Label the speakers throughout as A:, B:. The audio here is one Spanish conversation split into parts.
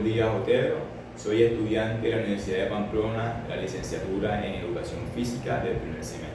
A: Díaz Otero, soy estudiante de la Universidad de Pamplona, de la licenciatura en Educación Física del primer semestre.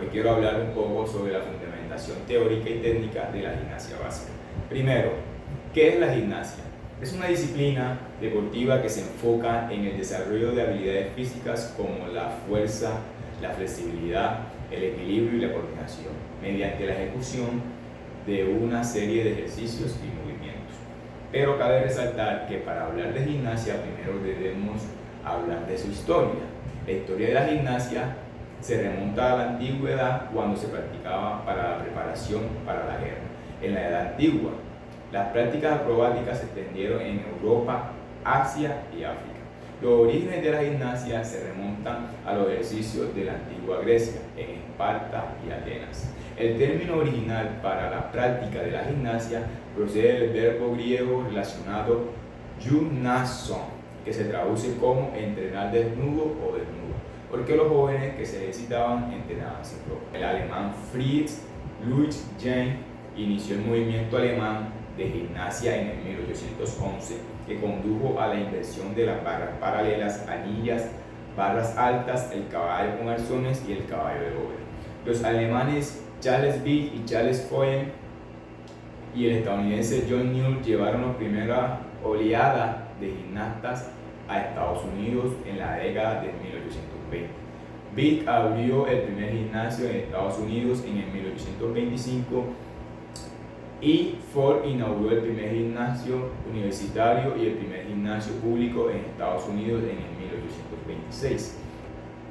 A: Hoy quiero hablar un poco sobre la fundamentación teórica y técnica de la gimnasia básica. Primero, ¿qué es la gimnasia? Es una disciplina deportiva que se enfoca en el desarrollo de habilidades físicas como la fuerza, la flexibilidad, el equilibrio y la coordinación, mediante la ejecución de una serie de ejercicios y movimientos. Pero cabe resaltar que para hablar de gimnasia primero debemos hablar de su historia. La historia de la gimnasia se remonta a la antigüedad, cuando se practicaba para la preparación para la guerra. En la edad antigua, las prácticas acrobáticas se extendieron en Europa, Asia y África. Los orígenes de la gimnasia se remontan a los ejercicios de la antigua Grecia, en Esparta y Atenas. El término original para la práctica de la gimnasia procede del verbo griego relacionado gymnazo, que se traduce como entrenar desnudo o desnudo, porque los jóvenes que se ejercitaban entrenaban sin ropa. El alemán Fritz Ludwig Jahn inició el movimiento alemán de gimnasia en el 1811, que condujo a la invención de las barras paralelas, anillas, barras altas, el caballo con arzones y el caballo de doble. Los alemanes Charles Bill y Charles Foyn y el estadounidense John Newell llevaron la primera oleada de gimnastas a Estados Unidos en la década de 1820. Bill abrió el primer gimnasio en Estados Unidos en el 1825 y Ford inauguró el primer gimnasio universitario y el primer gimnasio público en Estados Unidos en el 1826.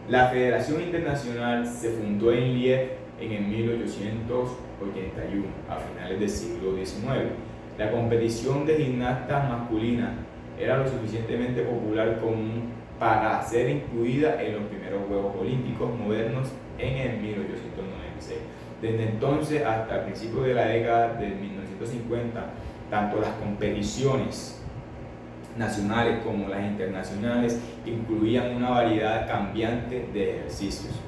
A: La Federación Internacional se fundó en Liège en el 1881, a finales del siglo XIX. La competición de gimnasta masculina era lo suficientemente popular común para ser incluida en los primeros Juegos Olímpicos modernos en el 1896. Desde entonces hasta el principio de la década de 1950, tanto las competiciones nacionales como las internacionales incluían una variedad cambiante de ejercicios,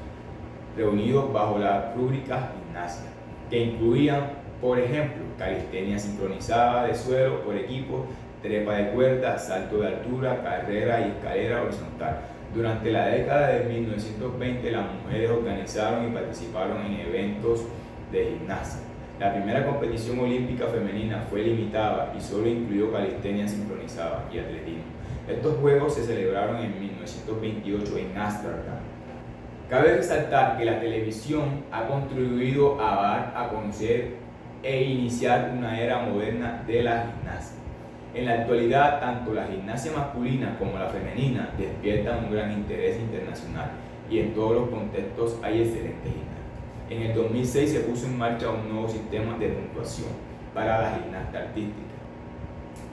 A: reunidos bajo la rúbrica gimnasia, que incluían, por ejemplo, calistenia sincronizada de suelo por equipo, trepa de cuerda, salto de altura, carrera y escalera horizontal. Durante la década de 1920, las mujeres organizaron y participaron en eventos de gimnasia. La primera competición olímpica femenina fue limitada y solo incluyó calistenia sincronizada y atletismo. Estos juegos se celebraron en 1928 en Ámsterdam. Cabe resaltar que la televisión ha contribuido a dar a conocer e iniciar una era moderna de la gimnasia. En la actualidad, tanto la gimnasia masculina como la femenina despiertan un gran interés internacional y en todos los contextos hay excelentes gimnastas. En el 2006 se puso en marcha un nuevo sistema de puntuación para la gimnasia artística.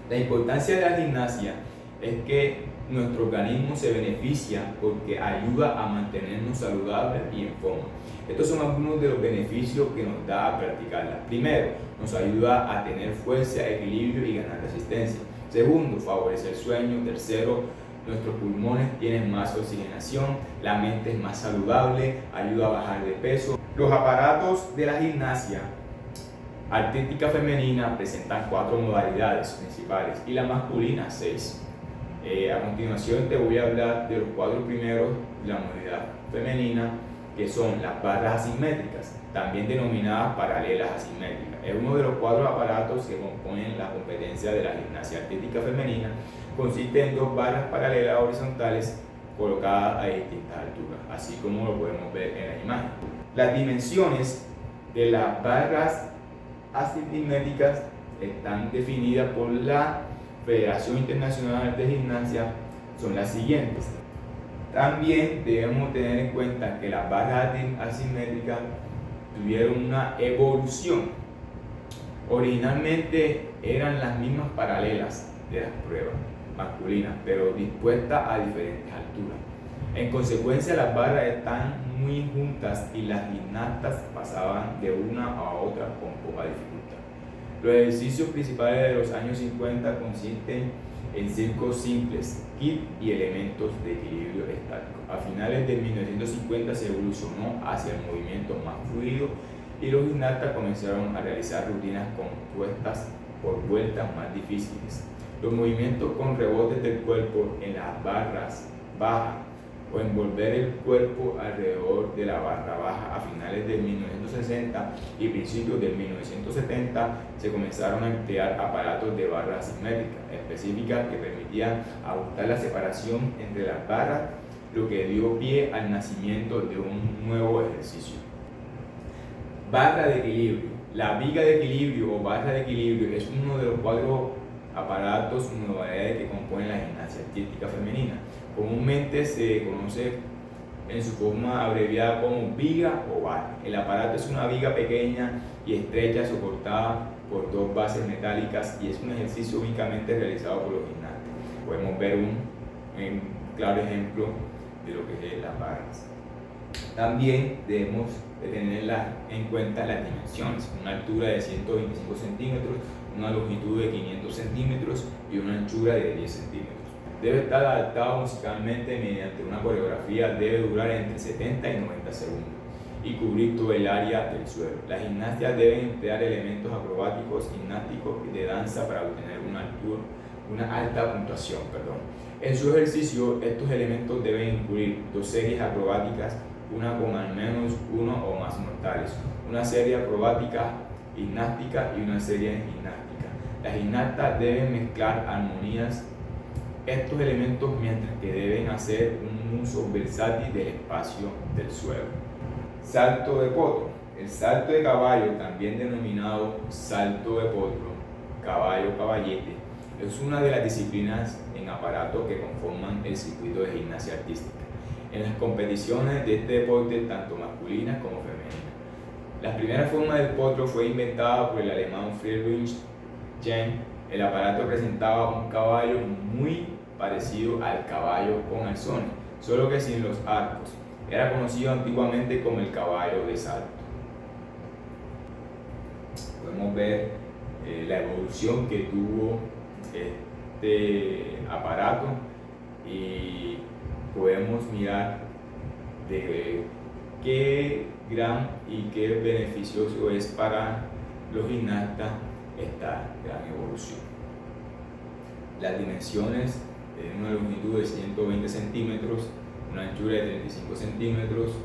A: La importancia de la gimnasia es que nuestro organismo se beneficia porque ayuda a mantenernos saludables y en forma. Estos son algunos de los beneficios que nos da a practicarla. Primero, nos ayuda a tener fuerza, equilibrio y ganar resistencia. Segundo, favorece el sueño. Tercero, nuestros pulmones tienen más oxigenación, la mente es más saludable, ayuda a bajar de peso. Los aparatos de la gimnasia artística femenina presentan 4 modalidades principales y la masculina 6. A continuación te voy a hablar de los 4 primeros de la modalidad femenina, que son las barras asimétricas, también denominadas paralelas asimétricas. Es uno de los 4 aparatos que componen la competencia de la gimnasia artística femenina. Consiste en 2 barras paralelas horizontales colocadas a distintas alturas, así como lo podemos ver en la imagen. Las dimensiones de las barras asimétricas están definidas por la Federación Internacional de Gimnasia, son las siguientes. También debemos tener en cuenta que las barras asimétricas tuvieron una evolución. Originalmente eran las mismas paralelas de las pruebas masculinas, pero dispuestas a diferentes alturas. En consecuencia, las barras están muy juntas y las gimnastas pasaban de una a otra con poca dificultad. Los ejercicios principales de los años 50 consisten en circos simples, kit y elementos de equilibrio estático. A finales de 1950 se evolucionó hacia el movimiento más fluido y los gimnastas comenzaron a realizar rutinas compuestas por vueltas más difíciles. Los movimientos con rebote cuerpo en las barras bajas o envolver el cuerpo alrededor de la barra baja. A finales de 1960 y principios de 1970 se comenzaron a emplear aparatos de barra asimétrica específicas que permitían ajustar la separación entre las barras, lo que dio pie al nacimiento de un nuevo ejercicio. Barra de equilibrio. La viga de equilibrio o barra de equilibrio es uno de los 4 aparatos o modalidades que componen la gimnasia artística femenina. Comúnmente se conoce en su forma abreviada como viga o barra. El aparato es una viga pequeña y estrecha soportada por 2 bases metálicas y es un ejercicio únicamente realizado por los gimnastas. Podemos ver un claro ejemplo de lo que es las barras. También debemos de tener en cuenta las dimensiones: una altura de 125 centímetros, una longitud de 500 centímetros y una anchura de 10 centímetros. Debe estar adaptado musicalmente mediante una coreografía, debe durar entre 70 y 90 segundos y cubrir todo el área del suelo. Las gimnastas deben emplear elementos acrobáticos, gimnásticos y de danza para obtener una alta puntuación. En su ejercicio, estos elementos deben incluir 2 series acrobáticas, una con al menos 1 o más mortales, una serie acrobática gimnástica y una serie gimnástica. Las gimnastas deben mezclar armonías estos elementos mientras que deben hacer un uso versátil del espacio del suelo. Salto de potro. El salto de caballo, también denominado salto de potro, caballo caballete, es una de las disciplinas en aparato que conforman el circuito de gimnasia artística. En las competiciones de este deporte, tanto masculinas como femeninas. La primera forma del potro fue inventada por el alemán Friedrich Jen. El aparato presentaba un caballo muy parecido al caballo con alzones, solo que sin los arcos. Era conocido antiguamente como el caballo de salto. Podemos ver la evolución que tuvo este aparato y podemos mirar de qué gran y qué beneficioso es para los gimnastas esta gran evolución. Las dimensiones: una longitud de 120 centímetros, una anchura de 35 centímetros,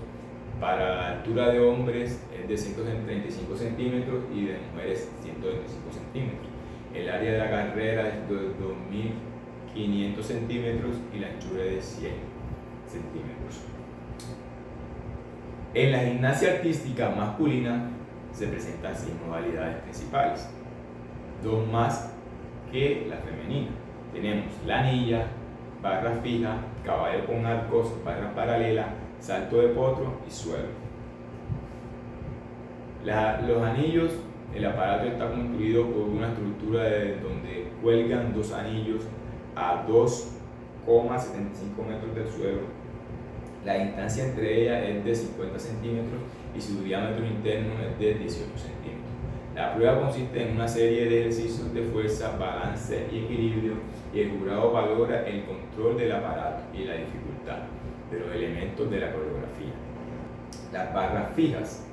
A: para la altura de hombres es de 135 centímetros y de mujeres 125 centímetros. El área de la carrera es de 2.500 centímetros y la anchura es de 100 centímetros. En la gimnasia artística masculina se presentan 6 modalidades principales, 2 más que la femenina. Tenemos la anilla, barra fija, caballo con arcos, barra paralela, salto de potro y suelo. Los anillos: el aparato está construido por una estructura donde cuelgan 2 anillos a 2,75 metros del suelo. La distancia entre ellas es de 50 centímetros y su diámetro interno es de 18 centímetros. La prueba consiste en una serie de ejercicios de fuerza, balance y equilibrio, y el jurado valora el control del aparato y la dificultad de los elementos de la coreografía. Las barras fijas: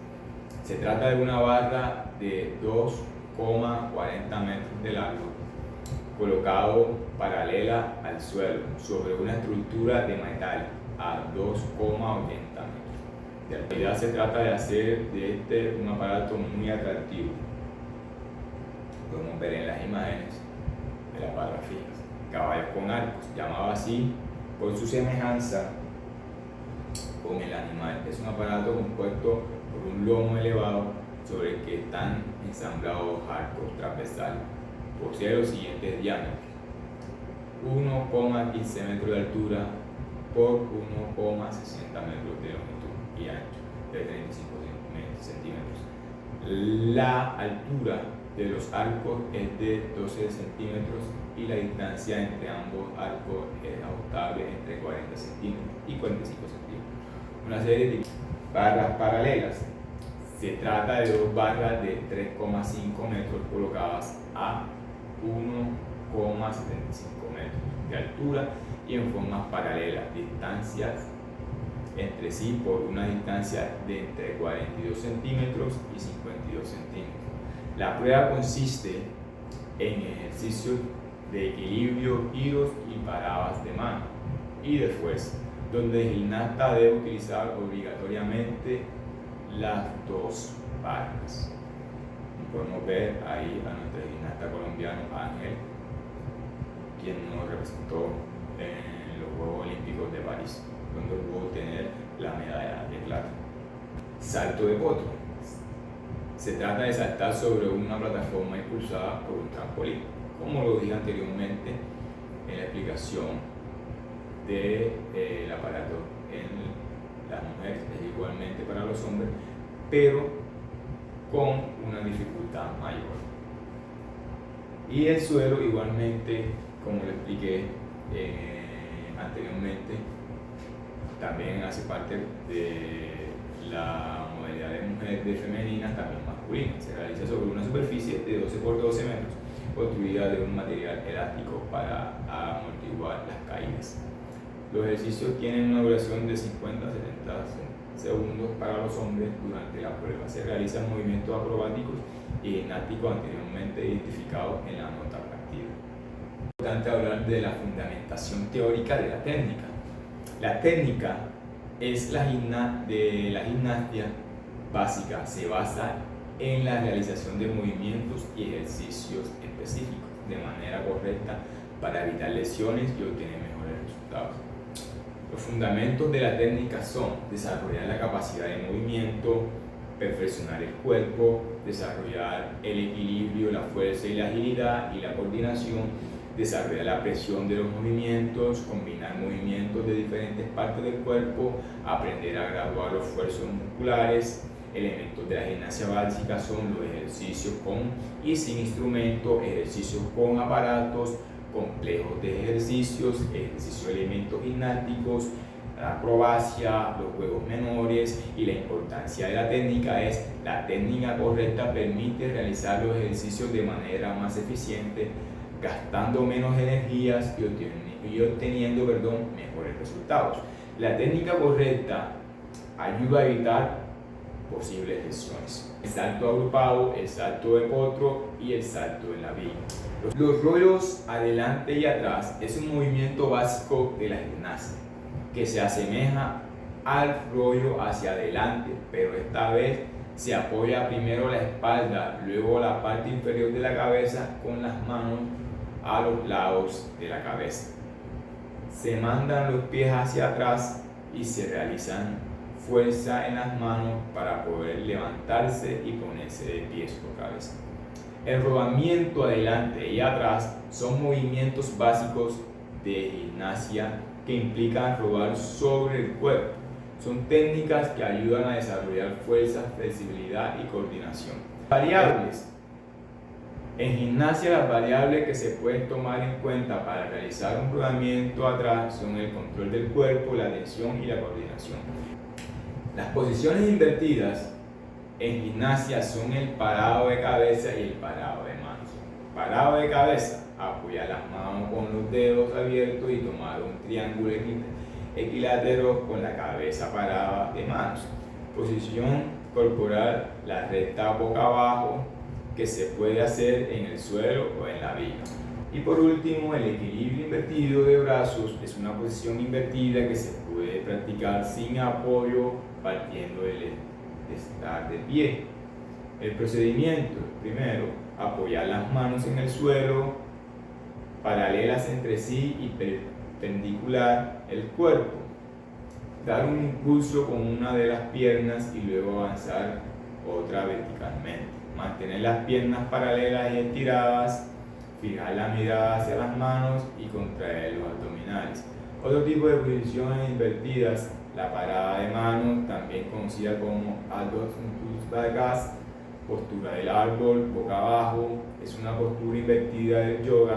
A: se trata de una barra de 2,40 metros de largo, colocado paralela al suelo sobre una estructura de metal a 2,80 metros. En realidad se trata de hacer de este un aparato muy atractivo. Podemos ver en las imágenes de las barras fijas. Caballos con arcos, llamado así por su semejanza con el animal. Es un aparato compuesto por un lomo elevado sobre el que están ensamblados arcos transversales. Posee los siguientes diámetros: 1,15 metros de altura por 1,60 metros de longitud y ancho de 35 centímetros. La altura de los arcos es de 12 centímetros y la distancia entre ambos arcos es ajustable entre 40 centímetros y 45 centímetros. Una serie de barras paralelas: se trata de 2 barras de 3,5 metros colocadas a 1,75 metros de altura y en formas paralelas, distancias entre sí por una distancia de entre 42 centímetros y 52 centímetros. La prueba consiste en ejercicios de equilibrio, giros y paradas de mano y de fuerza, donde el gimnasta debe utilizar obligatoriamente las dos palmas. Podemos ver ahí a nuestro gimnasta colombiano Ángel, quien nos representó en los Juegos Olímpicos de París, donde pudo tener la medalla de plata. Salto de potro. Se trata de saltar sobre una plataforma impulsada por un trampolín. Como lo dije anteriormente en la explicación del aparato en las mujeres, es igualmente para los hombres, pero con una dificultad mayor. Y el suelo igualmente, como lo expliqué anteriormente, también hace parte de la modalidad de mujer de femenina, también masculina. Se realiza sobre una superficie de 12 por 12 metros, construida de un material elástico para amortiguar las caídas. Los ejercicios tienen una duración de 50 a 70 segundos para los hombres. Durante la prueba se realizan movimientos acrobáticos y gimnásticos anteriormente identificados en la nota partida. Es importante hablar de la fundamentación teórica de la técnica. La técnica es de la gimnasia básica, se basa en la realización de movimientos y ejercicios específicos de manera correcta para evitar lesiones y obtener mejores resultados. Los fundamentos de la técnica son desarrollar la capacidad de movimiento, perfeccionar el cuerpo, desarrollar el equilibrio, la fuerza y la agilidad y la coordinación, desarrollar la presión de los movimientos, combinar movimientos de diferentes partes del cuerpo, aprender a graduar los esfuerzos musculares. Elementos de la gimnasia básica son los ejercicios con y sin instrumentos, ejercicios con aparatos, complejos de ejercicios de elementos gimnásticos, la acrobacia, los juegos menores. Y la importancia de la técnica es: la técnica correcta permite realizar los ejercicios de manera más eficiente, gastando menos energías y obteniendo mejores resultados. La técnica correcta ayuda a evitar posibles lesiones. El salto agrupado, el salto de potro y el salto en la viga. Los rollos adelante y atrás es un movimiento básico de la gimnasia que se asemeja al rollo hacia adelante, pero esta vez se apoya primero la espalda, luego la parte inferior de la cabeza con las manos a los lados de la cabeza. Se mandan los pies hacia atrás y se realizan fuerza en las manos para poder levantarse y ponerse de pies otra vez. El rodamiento adelante y atrás son movimientos básicos de gimnasia que implican rodar sobre el cuerpo. Son técnicas que ayudan a desarrollar fuerza, flexibilidad y coordinación. Variables. En gimnasia, las variables que se pueden tomar en cuenta para realizar un rodamiento atrás son el control del cuerpo, la tensión y la coordinación. Las posiciones invertidas en gimnasia son el parado de cabeza y el parado de manos. Parado de cabeza: apoyar las manos con los dedos abiertos y tomar un triángulo equilátero con la cabeza parada de manos. Posición corporal: la recta boca abajo, que se puede hacer en el suelo o en la viga. Y por último, el equilibrio invertido de brazos es una posición invertida que se puede practicar sin apoyo, partiendo del estar de pie. El procedimiento: primero, apoyar las manos en el suelo, paralelas entre sí y perpendicular el cuerpo. Dar un impulso con una de las piernas y luego avanzar otra verticalmente. Mantener las piernas paralelas y estiradas. Fijar la mirada hacia las manos y contraer los abdominales. Otro tipo de posiciones invertidas: la parada de manos, también conocida como Advanced Vagas, postura del árbol, boca abajo, es una postura invertida del yoga.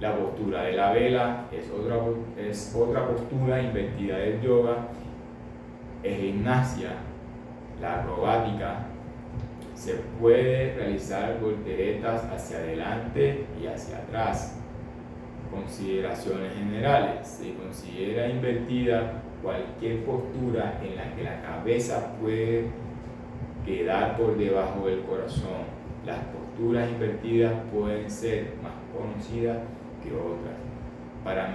A: La postura de la vela es otra postura invertida del yoga. En gimnasia, la acrobática, se puede realizar volteretas hacia adelante y hacia atrás. Consideraciones generales: se considera invertida cualquier postura en la que la cabeza puede quedar por debajo del corazón. las posturas invertidas pueden ser más conocidas que otras. Para